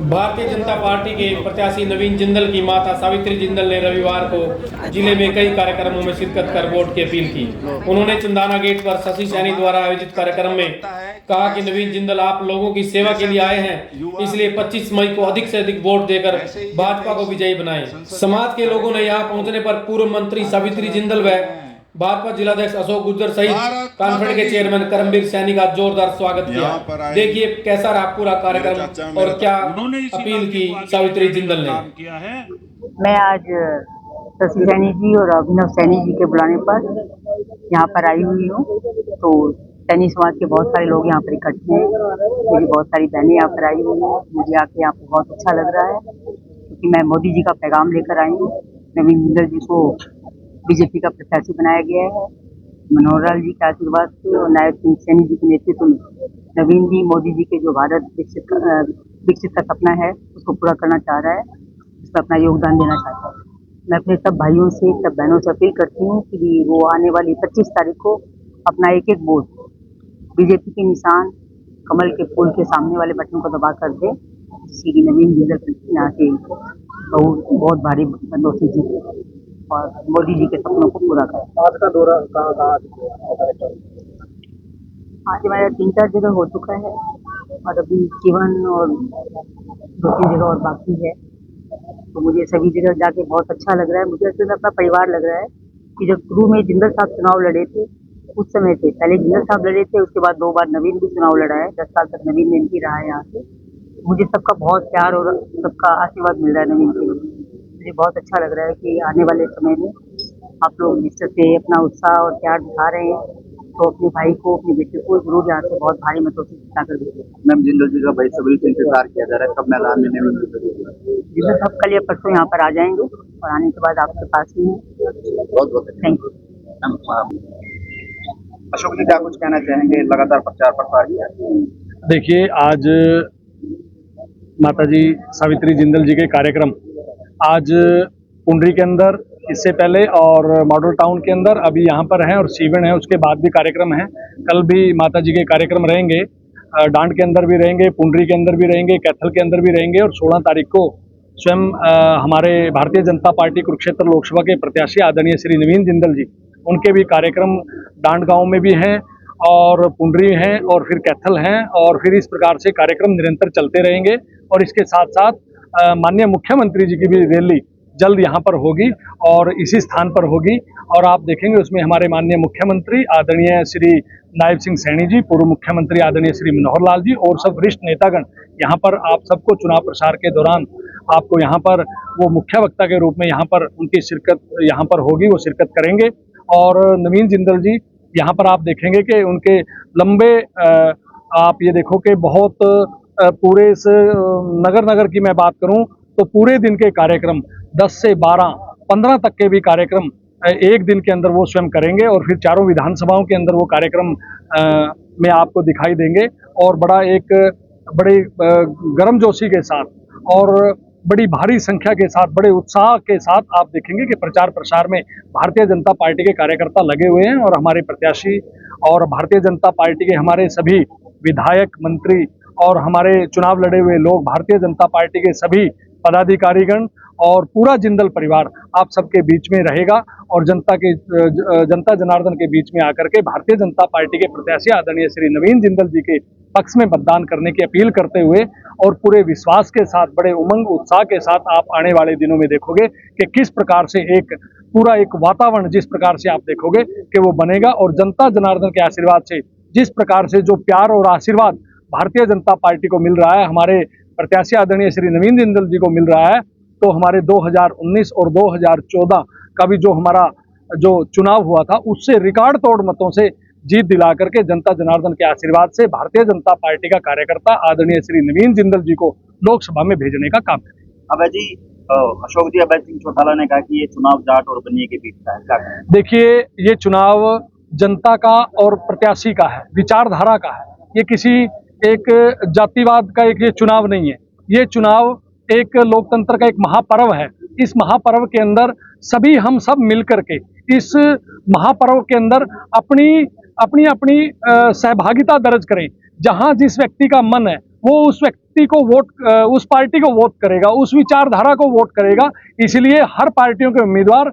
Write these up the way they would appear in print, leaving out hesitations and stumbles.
Bharatiya Janata party के प्रत्याशी नवीन जिंदल की माता सावित्री जिंदल ने रविवार को जिले में कई कार्यक्रमों में शिरकत कर वोट की अपील की। उन्होंने चंदाना गेट पर शशि सैनी द्वारा आयोजित कार्यक्रम में कहा कि नवीन जिंदल आप लोगों की सेवा के लिए आए हैं, इसलिए 25 मई को अधिक से अधिक वोट देकर भाजपा को विजयी बनाएं। समाज के लोगों ने यहाँ पहुंचने पर पूर्व मंत्री सावित्री जिंदल व भाजपा जिलाध्यक्ष अशोक गुर्जर सहित कॉन्फ्रेंस के चेयरमैन करमबीर सैनी का जोरदार स्वागत किया। देखिए कैसा रहा पूरा कार्यक्रम और क्या अपील की सावित्री जिंदल ने। मैं आज शशि सैनी जी और अभिनव सैनी जी के बुलाने पर यहाँ पर आई हुई हूँ। तो सैनी समाज के बहुत सारे लोग यहाँ पर इकट्ठे हैं, मेरी बहुत सारी बहनें यहाँ पर आई हुई हैं। मुझे आके यहाँ पर बहुत अच्छा लग रहा है क्योंकि मैं मोदी जी का पैगाम लेकर आई हूँ। नवीन जिंदल जी को बीजेपी का प्रत्याशी बनाया गया है। मनोहर लाल जी के आशीर्वाद से और नायब सिंह सैनी जी के नेतृत्व में नवीन जी मोदी जी के जो भारत विकसित का सपना है उसको पूरा करना चाह रहा है, उसमें अपना योगदान देना चाहता है। मैं अपने सब भाइयों से, सब बहनों से अपील करती हूँ कि वो आने वाली 25 तारीख को अपना एक एक वोट बीजेपी के निशान कमल के फूल के सामने वाले बटन को दबा कर दे, जिससे कि नवीन जिंदल यहाँ से बहुत भारी बंदों से जीते और मोदी जी के सपनों को पूरा करें। आज का दौरा कहाँ आज हमारा 3-4 जगह हो चुका है और अभी जीवन और 2-3 जगह और बाकी है। तो मुझे सभी जगह जाके बहुत अच्छा लग रहा है। मुझे असल में अपना परिवार लग रहा है कि जब शुरू में जिंदल साहब चुनाव लड़े थे उस समय से पहले जिंदल साहब लड़े थे, उसके बाद 2 बार नवीन भी चुनाव लड़ा है। 10 साल तक नवीन ने नहीं रहा है यहाँ से। मुझे सबका बहुत प्यार और सबका आशीर्वाद मिल रहा है नवीन के लिए। मुझे बहुत अच्छा लग रहा है कि आने वाले समय में आप लोग जिस तरह से अपना उत्साह और प्यार दिखा रहे हैं तो अपने भाई को, अपने बेटे को जरूर यहाँ से बहुत भारी मतों से जिता कर देंगे। मैम जिंदल जी का बेसब्री से इंतजार किया जा रहा है, कब मैदान में जिंदल साहब कल या परसों यहाँ पर आ जाएंगे और आने के बाद आपके पास ही है। बहुत बहुत थैंक यू। अशोक जी क्या कुछ कहना चाहेंगे, लगातार प्रचार प्रसार किया? देखिए आज माताजी सावित्री जिंदल जी के कार्यक्रम आज पुंडरी के अंदर, इससे पहले और मॉडल टाउन के अंदर अभी यहाँ पर हैं और सीवन है, उसके बाद भी कार्यक्रम हैं। कल भी माता जी के कार्यक्रम रहेंगे, डांड के अंदर भी रहेंगे, पुंडरी के अंदर भी रहेंगे, कैथल के अंदर भी रहेंगे और 16 तारीख को स्वयं हमारे भारतीय जनता पार्टी कुरुक्षेत्र लोकसभा के प्रत्याशी आदरणीय श्री नवीन जिंदल जी, उनके भी कार्यक्रम डांड गाँव में भी हैं और पुंडरी हैं और फिर कैथल हैं और फिर इस प्रकार से कार्यक्रम निरंतर चलते रहेंगे। और इसके साथ साथ माननीय मुख्यमंत्री जी की भी रैली जल्द यहाँ पर होगी और इसी स्थान पर होगी और आप देखेंगे उसमें हमारे माननीय मुख्यमंत्री आदरणीय श्री नायब सिंह सैनी जी, पूर्व मुख्यमंत्री आदरणीय श्री मनोहर लाल जी और सब वरिष्ठ नेतागण यहाँ पर आप सबको चुनाव प्रचार के दौरान आपको यहाँ पर वो मुख्य वक्ता के रूप में यहाँ पर उनकी शिरकत यहाँ पर होगी, वो शिरकत करेंगे। और नवीन जिंदल जी यहाँ पर आप देखेंगे कि उनके लंबे आप ये देखो कि बहुत पूरे इस नगर की मैं बात करूं तो पूरे दिन के कार्यक्रम 10 से 12-15 तक के भी कार्यक्रम एक दिन के अंदर वो स्वयं करेंगे और फिर चारों विधानसभाओं के अंदर वो कार्यक्रम में आपको दिखाई देंगे और बड़े गर्मजोशी के साथ और बड़ी भारी संख्या के साथ, बड़े उत्साह के साथ आप देखेंगे कि प्रचार प्रसार में भारतीय जनता पार्टी के कार्यकर्ता लगे हुए हैं और हमारे प्रत्याशी और भारतीय जनता पार्टी के हमारे सभी विधायक, मंत्री और हमारे चुनाव लड़े हुए लोग, भारतीय जनता पार्टी के सभी पदाधिकारीगण और पूरा जिंदल परिवार आप सबके बीच में रहेगा और जनता जनार्दन के बीच में आकर के भारतीय जनता पार्टी के प्रत्याशी आदरणीय श्री नवीन जिंदल जी के पक्ष में मतदान करने की अपील करते हुए और पूरे विश्वास के साथ, बड़े उमंग उत्साह के साथ आप आने वाले दिनों में देखोगे कि किस प्रकार से एक वातावरण जिस प्रकार से आप देखोगे कि वो बनेगा और जनता जनार्दन के आशीर्वाद से जिस प्रकार से जो प्यार और आशीर्वाद भारतीय जनता पार्टी को मिल रहा है, हमारे प्रत्याशी आदरणीय श्री नवीन जिंदल जी को मिल रहा है, तो हमारे 2019 और 2014 का भी जो हमारा चुनाव हुआ था उससे रिकॉर्ड तोड़ मतों से जीत दिला करके जनता जनार्दन के आशीर्वाद से भारतीय जनता पार्टी का कार्यकर्ता आदरणीय श्री नवीन जिंदल जी को लोकसभा में भेजने का काम करें। अभय जी, अशोक जी, अभय सिंह चौटाला ने कहा कि ये चुनाव जाट और बनिए के बीच का है। देखिए ये चुनाव जनता का और प्रत्याशी का है, विचारधारा का है। ये किसी एक जातिवाद का ये चुनाव नहीं है। ये चुनाव एक लोकतंत्र का एक महापर्व है। इस महापर्व के अंदर सभी हम सब मिलकर के इस महापर्व के अंदर अपनी सहभागिता दर्ज करें। जहां जिस व्यक्ति का मन है वो व्यक्ति को उस पार्टी को वोट करेगा, उस विचारधारा को वोट करेगा। इसलिए हर पार्टियों के उम्मीदवार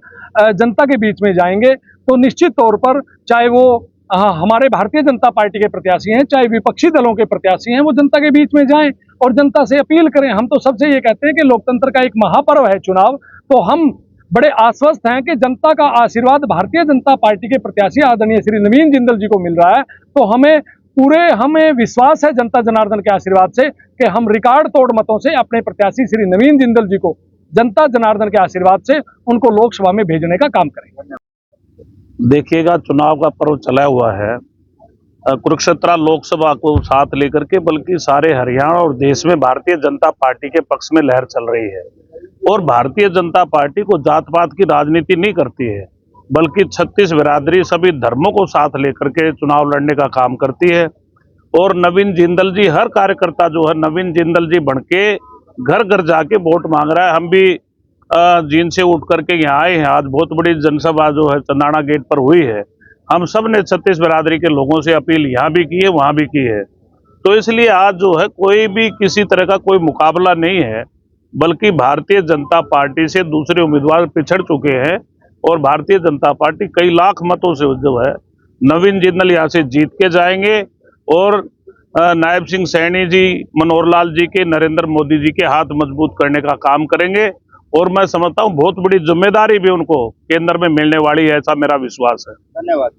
जनता के बीच में जाएंगे तो निश्चित तौर पर चाहे वो हमारे भारतीय जनता पार्टी के प्रत्याशी हैं, चाहे विपक्षी दलों के प्रत्याशी हैं, वो जनता के बीच में जाएं और जनता से अपील करें। हम तो सबसे ये कहते हैं कि लोकतंत्र का एक महापर्व है चुनाव, तो हम बड़े आश्वस्त हैं कि जनता का आशीर्वाद भारतीय जनता पार्टी के प्रत्याशी आदरणीय श्री नवीन जिंदल जी को मिल रहा है। तो हमें विश्वास है जनता जनार्दन के आशीर्वाद से कि हम रिकॉर्ड तोड़ मतों से अपने प्रत्याशी श्री नवीन जिंदल जी को जनता जनार्दन के आशीर्वाद से उनको लोकसभा में भेजने का काम करेंगे। देखिएगा, चुनाव का पर्व चला हुआ है। कुरुक्षेत्र लोकसभा को साथ लेकर के बल्कि सारे हरियाणा और देश में भारतीय जनता पार्टी के पक्ष में लहर चल रही है। और भारतीय जनता पार्टी को जात पात की राजनीति नहीं करती है, बल्कि 36 बिरादरी सभी धर्मों को साथ लेकर के चुनाव लड़ने का काम करती है। और नवीन जिंदल जी, हर कार्यकर्ता जो है नवीन जिंदल जी बन के घर घर जाके वोट मांग रहा है। हम भी जींद से उठ करके यहाँ आए हैं। आज बहुत बड़ी जनसभा जो है चंदाना गेट पर हुई है। हम सब ने 36 बिरादरी के लोगों से अपील यहाँ भी की है, वहाँ भी की है। तो इसलिए आज जो है कोई भी किसी तरह का कोई मुकाबला नहीं है, बल्कि भारतीय जनता पार्टी से दूसरे उम्मीदवार पिछड़ चुके हैं। और भारतीय जनता पार्टी कई लाख मतों से जो है नवीन जिंदल यहाँ से जीत के जाएंगे और नायब सिंह सैनी जी, मनोहर लाल जी के, नरेंद्र मोदी जी के हाथ मजबूत करने का काम करेंगे। और मैं समझता हूँ बहुत बड़ी जिम्मेदारी भी उनको केंद्र में मिलने वाली है, ऐसा मेरा विश्वास है। धन्यवाद।